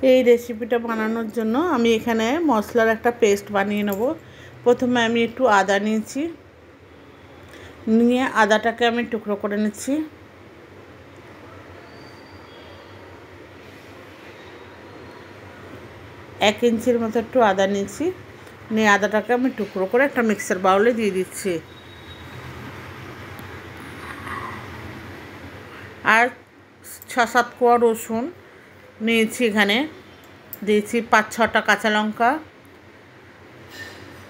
এই রেসিপিটা বানানোর জন্য আমি এখানে মশলার একটা পেস্ট বানিয়ে নেব। প্রথমে আমি একটু আদা নিয়েছি, নিয়ে আদাটাকে আমি টুকরো করে নিচ্ছি। এক ইঞ্চির মতো একটু আদা নিয়েছি, নিয়ে আদাটাকে আমি টুকরো করে একটা মিক্সার বাউলে দিয়ে দিচ্ছি। আর 6-7 কোয়া রসুন নিয়েছি, এখানে দিয়েছি 5-6টা কাঁচা লঙ্কা,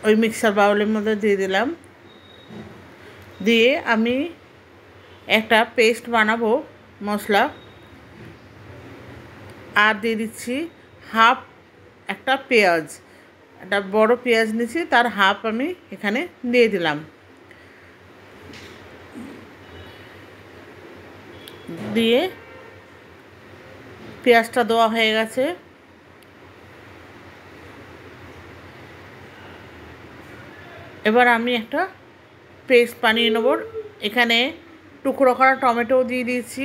ওই মিক্সার বাউলের মধ্যে দিয়ে দিলাম। দিয়ে আমি একটা পেস্ট বানাবো মশলা। আর দিয়ে দিচ্ছি হাফ একটা পেঁয়াজ, একটা বড় পেঁয়াজ নিয়েছি, তার হাফ আমি এখানে দিয়ে দিলাম। দিয়ে পেঁয়াজটা দেওয়া হয়ে গেছে। এবার আমি একটা পেস্ট বানিয়ে নেব। এখানে টুকরো করা টমেটো দিয়ে দিয়েছি,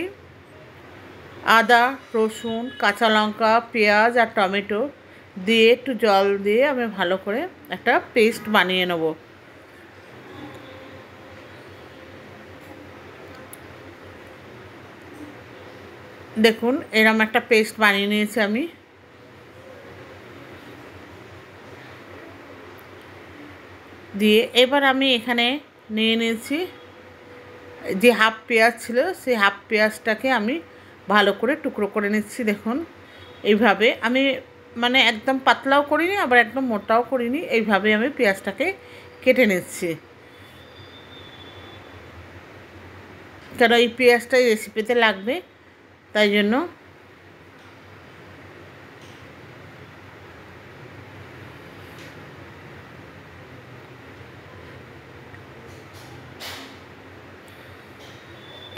আদা, রসুন, কাঁচা লঙ্কা, পেঁয়াজ আর টমেটো দিয়ে একটু জল দিয়ে আমি ভালো করে একটা পেস্ট বানিয়ে নেব। দেখুন এরকম একটা পেস্ট বানিয়ে নিয়েছি আমি। দিয়ে এবার আমি এখানে নিয়ে নিয়েছি যে হাফ পেঁয়াজ ছিল, সেই হাফ পেঁয়াজটাকে আমি ভালো করে টুকরো করে নিচ্ছি। দেখুন এইভাবে আমি মানে একদম পাতলাও করিনি, আবার একদম মোটাও করিনি, এইভাবে আমি পেঁয়াজটাকে কেটে নিচ্ছি। কারণ এই পেঁয়াজটা এই রেসিপিতে লাগবে, তাই জন্য।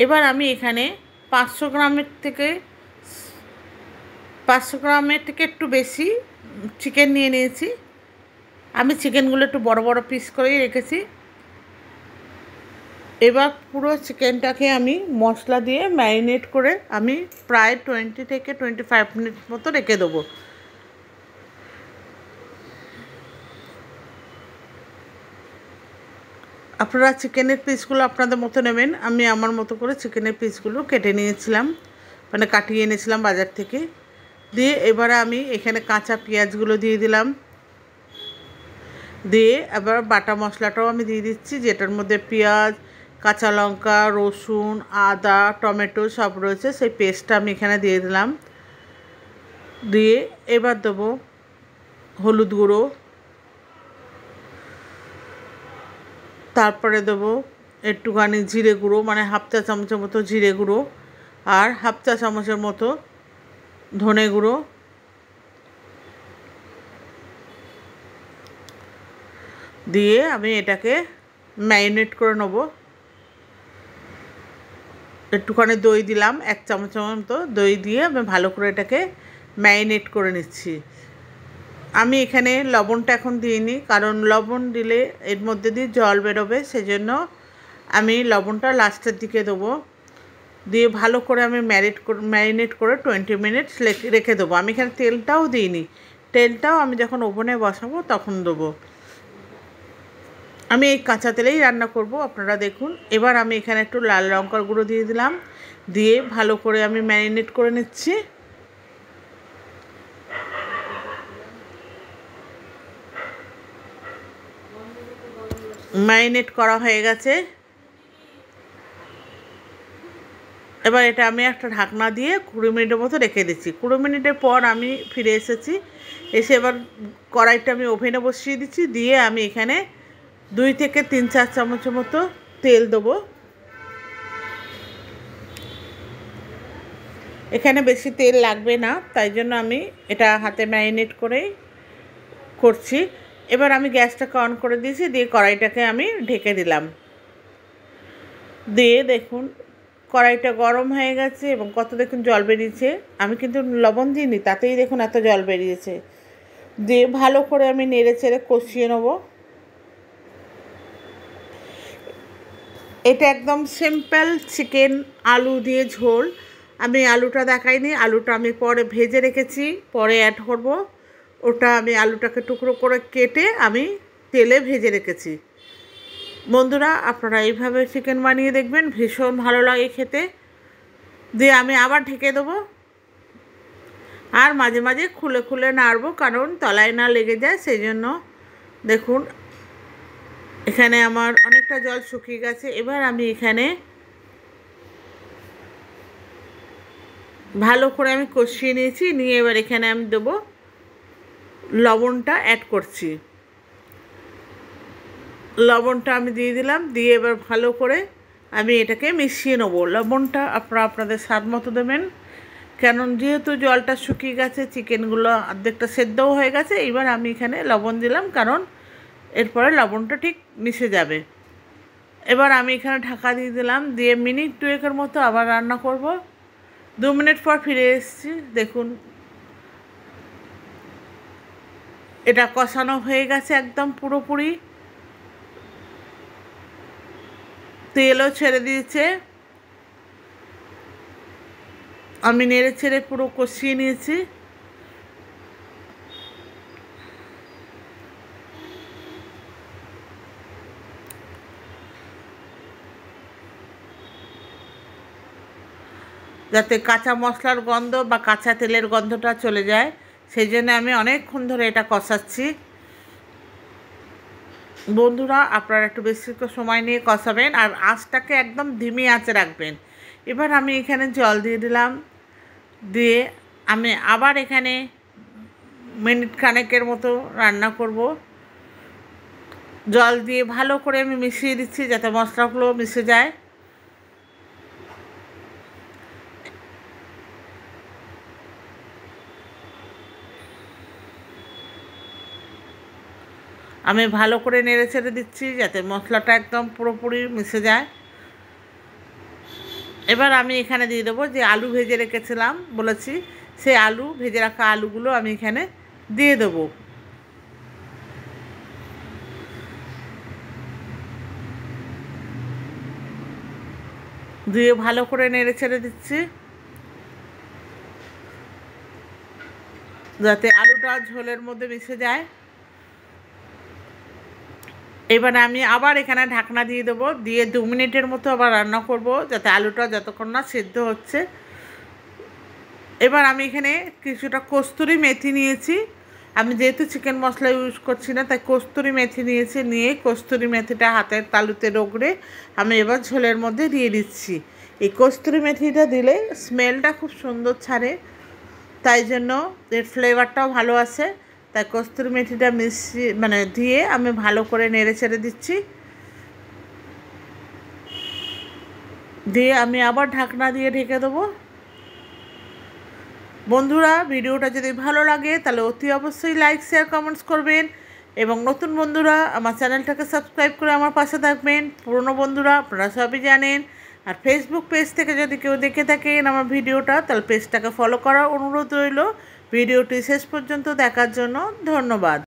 এবার আমি এখানে 500 গ্রামের থেকে একটু বেশি চিকেন নিয়ে নিয়েছি। আমি চিকেনগুলো একটু বড় বড় পিস করেই রেখেছি। এবার পুরো চিকেনটাকে আমি মশলা দিয়ে ম্যারিনেট করে আমি প্রায় 20 থেকে 25 মিনিট মতো রেখে দেবো। আপনারা চিকেনের পিসগুলো আপনাদের মতো নেবেন। আমি আমার মতো করে চিকেনের পিসগুলো কেটে নিয়েছিলাম, মানে কাটিয়ে এনেছিলাম বাজার থেকে। দিয়ে এবারে আমি এখানে কাঁচা পেঁয়াজগুলো দিয়ে দিলাম। দিয়ে এবার বাটা মশলাটাও আমি দিয়ে দিচ্ছি, যেটার মধ্যে পেঁয়াজ, কাঁচা লঙ্কা, রসুন, আদা, টমেটো সব রয়েছে, সেই পেস্টটা আমি এখানে দিয়ে দিলাম। দিয়ে এবার দেবো হলুদ গুঁড়ো, তারপরে দেবো একটুখানি জিরে গুঁড়ো, মানে হাফ চা চামচের মতো জিরে গুঁড়ো, আর হাফ চা চামচের মতো ধনে গুঁড়ো। দিয়ে আমি এটাকে ম্যারিনেট করে নেবো। একটুখানি দই দিলাম, 1 চামচের মতো দই দিয়ে আমি ভালো করে এটাকে ম্যারিনেট করে নিচ্ছি। আমি এখানে লবণটা এখন দিইনি, কারণ লবণ দিলে এর মধ্যে দিয়ে জল বেরোবে, সেজন্য আমি লবণটা লাস্টের দিকে দেবো। দিয়ে ভালো করে আমি ম্যারিনেট করে 20 মিনিটস রেখে দেবো। আমি এখানে তেলটাও দিইনি, তেলটাও আমি যখন ওভেনে বসাবো তখন দেবো। আমি এই কাঁচা তেলেই রান্না করব, আপনারা দেখুন। এবার আমি এখানে একটু লাল লঙ্কার গুঁড়ো দিয়ে দিলাম, দিয়ে ভালো করে আমি ম্যারিনেট করে নিচ্ছি। ম্যারিনেট করা হয়ে গেছে। এবার এটা আমি একটা ঢাকনা দিয়ে 20 মিনিটের মতো রেখে দিচ্ছি। 20 মিনিটের পর আমি ফিরে এসেছি। এসে এবার কড়াইটা আমি ওভেনে বসিয়ে দিচ্ছি। দিয়ে আমি এখানে 2 থেকে 3-4 চামচের মতো তেল দেবো। এখানে বেশি তেল লাগবে না, তাই জন্য আমি এটা হাতে ম্যারিনেট করেই করছি। এবার আমি গ্যাসটাকে অন করে দিয়েছি, দিয়ে কড়াইটাকে আমি ঢেকে দিলাম। দিয়ে দেখুন কড়াইটা গরম হয়ে গেছে এবং কত দেখুন জল বেরিয়েছে। আমি কিন্তু লবণ দিইনি, তাতেই দেখুন এত জল বেরিয়েছে। দিয়ে ভালো করে আমি নেড়ে চেড়ে কষিয়ে নেব। এটা একদম সিম্পল চিকেন আলু দিয়ে ঝোল, আমি আলুটা দেখাইনি, আলুটা আমি পরে ভেজে রেখেছি, পরে অ্যাড করব। ওটা আমি আলুটাকে টুকরো করে কেটে আমি তেলে ভেজে রেখেছি। বন্ধুরা, আপনারা এইভাবে চিকেন বানিয়ে দেখবেন, ভীষণ ভালো লাগে খেতে। দিয়ে আমি আবার ঢেকে দেবো, আর মাঝে মাঝে খুলে খুলে নাড়বো, কারণ তলায় না লেগে যায় সেই জন্য। দেখুন এখানে আমার অনেকটা জল শুকিয়ে গেছে। এবার আমি এখানে ভালো করে আমি কষিয়ে নিয়েছি, নিয়ে এবার এখানে আমি দেবো লবণটা অ্যাড করছি। লবণটা আমি দিয়ে দিলাম, দিয়ে এবার ভালো করে আমি এটাকে মিশিয়ে নেবো। লবণটা আপনারা আপনাদের স্বাদ মতো দেবেন, কারণ যেহেতু জলটা শুকিয়ে গেছে, চিকেনগুলো অর্ধেকটা সেদ্ধও হয়ে গেছে। এবার আমি এখানে লবণ দিলাম, কারণ এরপরে লবণটা ঠিক মিশে যাবে। এবার আমি এখানে ঢাকা দিয়ে দিলাম, দিয়ে মিনিট 2 মতো আবার রান্না করব। 2 মিনিট পর ফিরে এসেছি। দেখুন এটা কষানো হয়ে গেছে একদম পুরোপুরি, তেলও ছেড়ে দিয়েছে। আমি নেড়ে ছেড়ে পুরো কষিয়ে নিয়েছি। যাতে কাঁচা মশলার গন্ধ বা কাঁচা তেলের গন্ধটা চলে যায়, সেই জন্য আমি অনেকক্ষণ ধরে এটা কষাচ্ছি। বন্ধুরা, আপনারা একটু বেশি সময় নিয়ে কষাবেন, আর আঁচটাকে একদম ধিমি আঁচে রাখবেন। এবার আমি এখানে জল দিয়ে দিলাম, দিয়ে আমি আবার এখানে মিনিট খানেকের মতো রান্না করব। জল দিয়ে ভালো করে আমি মিশিয়ে দিচ্ছি, যাতে মশলাগুলো মিশে যায়। আমি ভালো করে নেড়ে ছেড়ে দিচ্ছি, যাতে মশলাটা একদম পুরোপুরি মিশে যায়। এবার আমি এখানে দিয়ে দেবো যে আলু ভেজে রেখেছিলাম বলেছি, সেই আলু ভেজে রাখা আলুগুলো আমি এখানে দিয়ে দেবো। দিয়ে ভালো করে নেড়ে ছেড়ে দিচ্ছি, যাতে আলুটা ঝোলের মধ্যে মিশে যায়। এবার আমি আবার এখানে ঢাকনা দিয়ে দেবো, দিয়ে 2 মিনিটের মতো আবার রান্না করব, যাতে আলুটা যতক্ষণ না সিদ্ধ হচ্ছে। এবার আমি এখানে কিছুটা কস্তুরি মেথি নিয়েছি। আমি যেহেতু চিকেন মশলা ইউজ করছি না, তাই কস্তুরি মেথি নিয়েছি। নিয়ে কস্তুরি মেথিটা হাতের তালুতে রগড়ে আমি এবার ঝোলের মধ্যে দিয়ে দিচ্ছি। এই কস্তুরি মেথিটা দিলে স্মেলটা খুব সুন্দর ছাড়ে, তাই জন্য এর ফ্লেভারটাও ভালো আসে। তাই কস্তুরি মেথিটা দিয়ে আমি ভালো করে নেড়ে ছেড়ে দিচ্ছি। দিয়ে আমি আবার ঢাকনা দিয়ে ঢেকে দেবো। বন্ধুরা, ভিডিওটা যদি ভালো লাগে তাহলে অতি অবশ্যই লাইক, শেয়ার, কমেন্টস করবেন, এবং নতুন বন্ধুরা আমার চ্যানেলটাকে সাবস্ক্রাইব করে আমার পাশে থাকবেন। পুরনো বন্ধুরা আপনারা সবই জানেন। আর ফেসবুক পেজ থেকে যদি কেউ দেখে থাকেন আমার ভিডিওটা, তাহলে পেজটাকে ফলো করার অনুরোধ রইল। ভিডিওটি শেষ পর্যন্ত দেখার জন্য ধন্যবাদ।